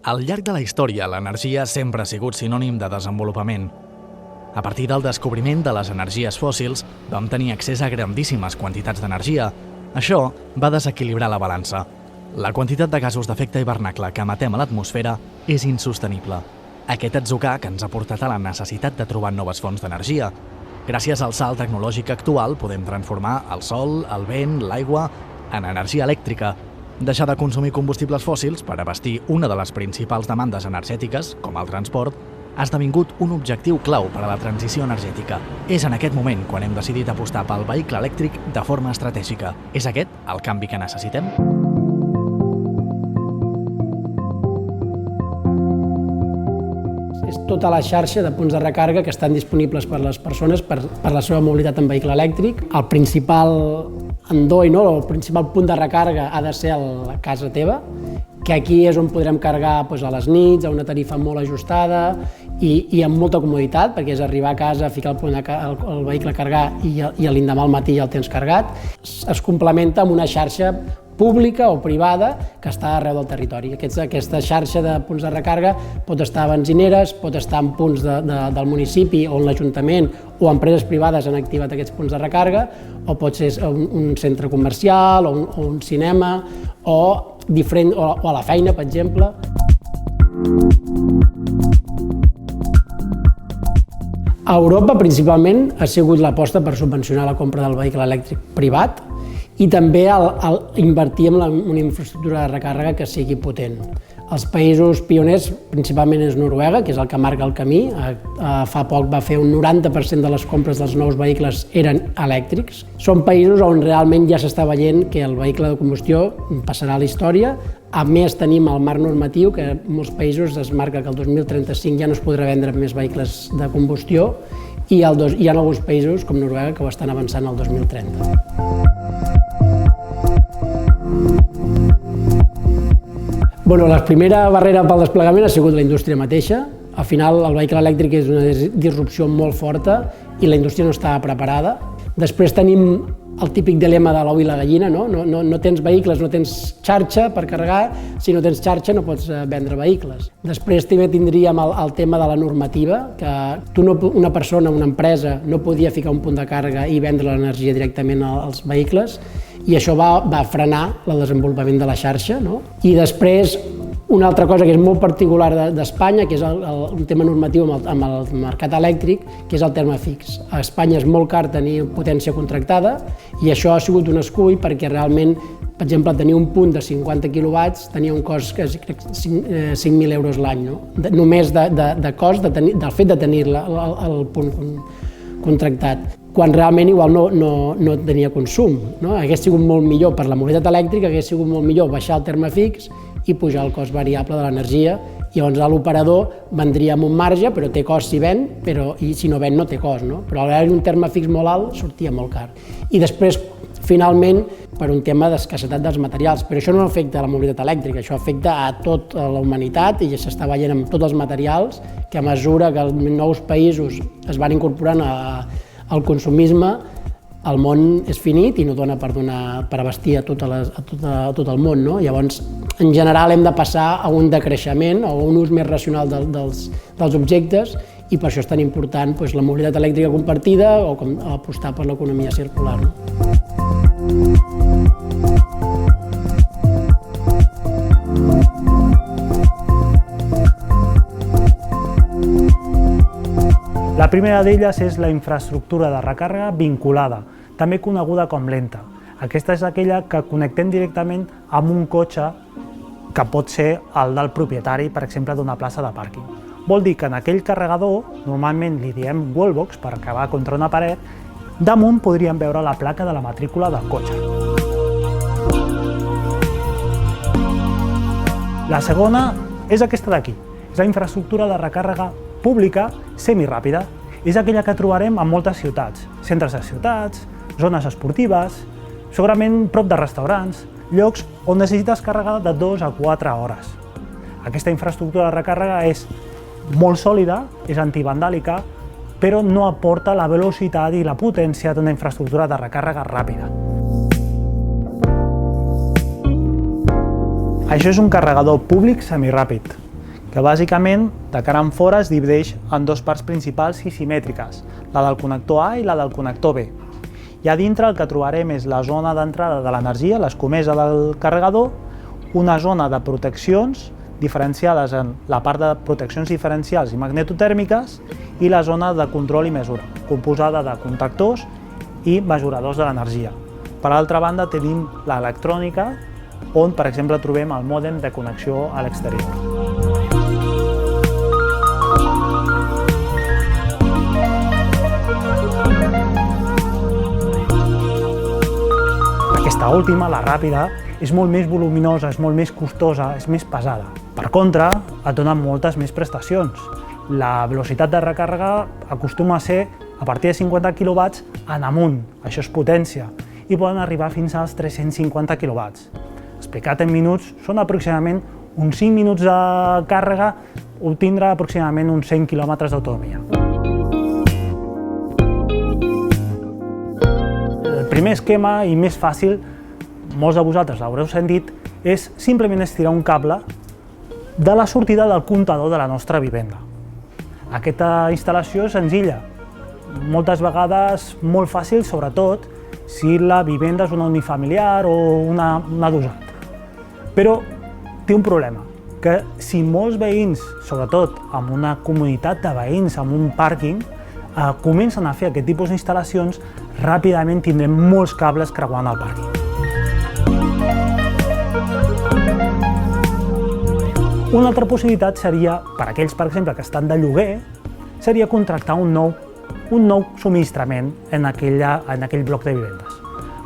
Al llarg de la història, l'energia sempre ha sigut sinònim de desenvolupament. A partir del descobriment de les energies fòssils, vam tenir accés a grandíssimes quantitats d'energia. Això va desequilibrar la balança. La quantitat de gasos d'efecte hivernacle que emetem a l'atmosfera és insostenible. Aquest atzucac ens ha portat a la necessitat de trobar noves fonts d'energia. Gràcies al salt tecnològic actual podem transformar el sol, el vent, l'aigua en energia elèctrica. Deixar de consumir combustibles fòssils per abastir una de les principals demandes energètiques, com el transport, ha esdevingut un objectiu clau per a la transició energètica. És en aquest moment quan hem decidit apostar pel vehicle elèctric de forma estratègica. És aquest el canvi que necessitem? És tota la xarxa de punts de recàrrega que estan disponibles per a les persones per la seva mobilitat en vehicle elèctric. El principal endoll, el principal punt de recàrrega ha de ser a la casa teva, que aquí és on podrem carregar a les nits, a una tarifa molt ajustada i amb molta comoditat, perquè és arribar a casa, ficar el vehicle a carregar i l'endemà al matí ja el tens carregat. Es complementa amb una xarxa pública o privada que està arreu del territori. Aquesta xarxa de punts de recàrrega pot estar a benzineres, pot estar en punts del municipi on l'Ajuntament o empreses privades han activat aquests punts de recàrrega, o pot ser un centre comercial o un cinema o a la feina, per exemple. A Europa, principalment, ha sigut l'aposta per subvencionar la compra del vehicle elèctric privat i també invertir en una infraestructura de recàrrega que sigui potent. Els països pioners, principalment és Noruega, que és el que marca el camí. Fa poc va fer un 90% de les compres dels nous vehicles eren elèctrics. Són països on realment ja s'està veient que el vehicle de combustió passarà a la història. A més, tenim el marc normatiu, que en molts països es marca que el 2035 ja no es podrà vendre més vehicles de combustió i hi ha alguns països, com Noruega, que ho estan avançant al 2030. La primera barrera pel desplegament ha sigut la indústria mateixa. Al final, el vehicle elèctric és una disrupció molt forta i la indústria no estava preparada. Després tenim el típic dilema de l'ou i la gallina, no tens vehicles, no tens xarxa per carregar, si no tens xarxa no pots vendre vehicles. Després també tindríem el tema de la normativa, que una persona, una empresa, no podia ficar un punt de càrrega i vendre l'energia directament als vehicles, i això va frenar el desenvolupament de la xarxa. I després, una altra cosa que és molt particular d'Espanya, que és un tema normatiu amb el mercat elèctric, que és el terme fix. A Espanya és molt car tenir potència contractada i això ha sigut un escull perquè realment, per exemple, tenir un punt de 50 quilowatts tenia un cost que és 5.000 euros l'any, només de cost del fet de tenir el punt contractat, quan realment igual no tenia consum. Hauria sigut molt millor per la mobilitat elèctrica, hauria sigut molt millor baixar el terme fix i pujar el cost variable de l'energia. Llavors l'operador vendria amb un marge, però té cost si ven, i si no ven no té cost. Però al haver un terme fix molt alt sortia molt car. I després, finalment, per un tema d'escassetat dels materials. Però això no afecta a la mobilitat elèctrica, això afecta a tota la humanitat i ja s'està veient amb tots els materials que a mesura que els nous països es van incorporant al consumisme, el món és finit i no dona per abastir a tot el món. Llavors, en general, hem de passar a un decreixement o a un ús més racional dels objectes i per això és tan important la mobilitat elèctrica compartida o apostar per l'economia circular. La primera d'elles és la infraestructura de recàrrega vinculada, també coneguda com lenta. Aquesta és aquella que connectem directament amb un cotxe que pot ser el del propietari, per exemple, d'una plaça de pàrquing. Vol dir que en aquell carregador, normalment li diem wallbox per acabar contra una paret, damunt podríem veure la placa de la matrícula del cotxe. La segona és aquesta d'aquí, és la infraestructura de recàrrega pública semiràpida. És aquella que trobarem en moltes ciutats, centres de ciutats, zones esportives, segurament prop de restaurants, llocs on necessites carregar de 2 a 4 hores. Aquesta infraestructura de recàrrega és molt sòlida, és antivandàlica, però no aporta la velocitat i la potència d'una infraestructura de recàrrega ràpida. Això és un carregador públic semiràpid. que bàsicament, de cara en fora, es divideix en dues parts principals i simètriques, la del connector A i la del connector B. I a dintre el que trobarem és la zona d'entrada de l'energia, l'escomesa del carregador, una zona de proteccions diferenciades en la part de proteccions diferencials i magnetotèrmiques i la zona de control i mesura, composada de contactors i mesuradors de l'energia. Per altra banda, tenim l'electrònica, on, per exemple, trobem el mòdem de connexió a l'exterior. Aquesta última, la ràpida, és molt més voluminosa, és molt més costosa, és més pesada. Per contra, et donen moltes més prestacions. La velocitat de recàrrega acostuma a ser a partir de 50 kW en amunt, això és potència, i poden arribar fins als 350 kW. Explicat en minuts, són aproximadament uns 5 minuts de càrrega, obtindrà aproximadament uns 100 km d'autonomia. El primer esquema i més fàcil, molts de vosaltres l'haureu sentit, és simplement estirar un cable de la sortida del comptador de la nostra vivenda. Aquesta instal·lació és senzilla, moltes vegades molt fàcil, sobretot si la vivenda és una unifamiliar o una adossat. Però té un problema, que si molts veïns, sobretot amb una comunitat de veïns, amb un pàrquing, comencen a fer aquest tipus d'instal·lacions, ràpidament tindrem molts cables creuant el pàrquing. Una altra possibilitat seria, per aquells, per exemple, que estan de lloguer, seria contractar un nou subministrament en aquell bloc de vivendes.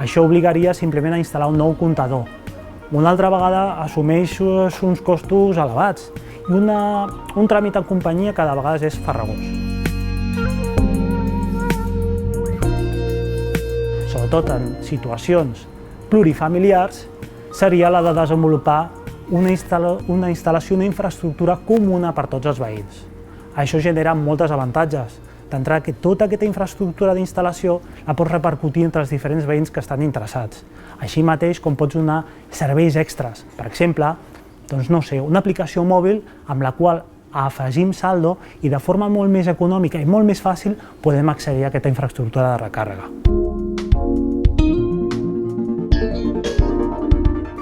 Això obligaria simplement a instal·lar un nou comptador. Una altra vegada assumeix uns costos elevats i un tràmit en companyia que de vegades és farragós. Sobretot en situacions plurifamiliars, seria la de desenvolupar una instal·lació, una infraestructura comuna per tots els veïns. Això genera molts avantatges. D'entrada, que tota aquesta infraestructura d'instal·lació la pots repercutir entre els diferents veïns que estan interessats. Així mateix, com pots donar serveis extras. Per exemple, una aplicació mòbil amb la qual afegim saldo i de forma molt més econòmica i molt més fàcil podem accedir a aquesta infraestructura de recàrrega.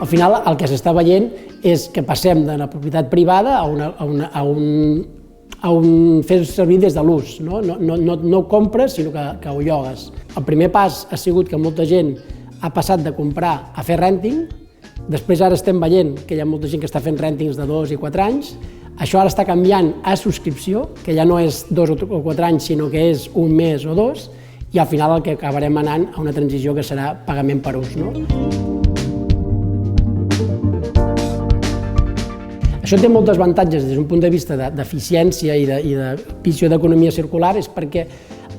Al final, el que s'està veient és que passem de la propietat privada a un fer servir des de l'ús. No ho compres, sinó que ho llogues. El primer pas ha sigut que molta gent ha passat de comprar a fer rènting. Després ara estem veient que hi ha molta gent que està fent rèntings de 2 i 4 anys. Això ara està canviant a subscripció, que ja no és 2 o 4 anys, sinó que és un mes o 2, i al final el que acabarem anant a una transició que serà pagament per ús. Això té molts avantatges des d'un punt de vista d'eficiència i de visió d'economia circular, és perquè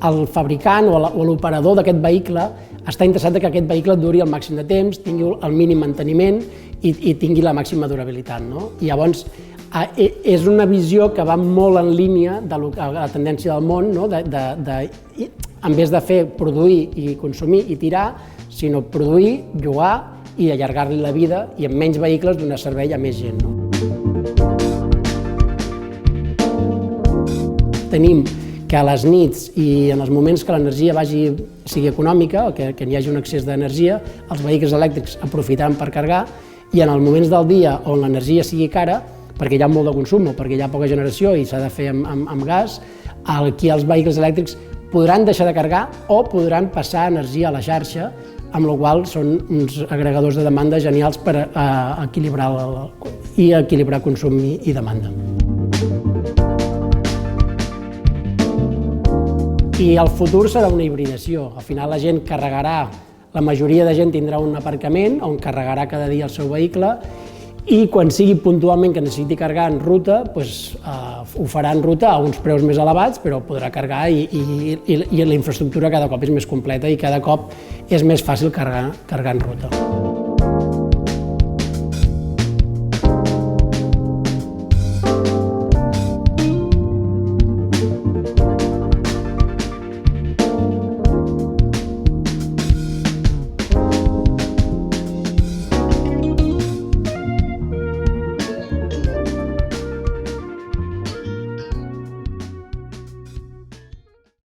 el fabricant o l'operador d'aquest vehicle està interessat que aquest vehicle duri el màxim de temps, tingui el mínim manteniment i tingui la màxima durabilitat. I llavors és una visió que va molt en línia de la tendència del món, en vez de fer produir i consumir i tirar, sinó produir, llogar i allargar-li la vida i amb menys vehicles donar servei a més gent. Tenim que a les nits i en els moments que l'energia sigui econòmica, o que hi hagi un excés d'energia, els vehicles elèctrics aprofitaran per carregar, i en els moments del dia on l'energia sigui cara, perquè hi ha molt de consum o perquè hi ha poca generació i s'ha de fer amb gas, aquí els vehicles elèctrics podran deixar de carregar o podran passar energia a la xarxa, amb la qual són uns agregadors de demanda genials per equilibrar consum i demanda. I el futur serà una hibridació. Al final la gent carregarà, la majoria de gent tindrà un aparcament on carregarà cada dia el seu vehicle i quan sigui puntualment que necessiti carregar en ruta, ho farà en ruta a uns preus més elevats, però podrà carregar i la infraestructura cada cop és més completa i cada cop és més fàcil carregar en ruta.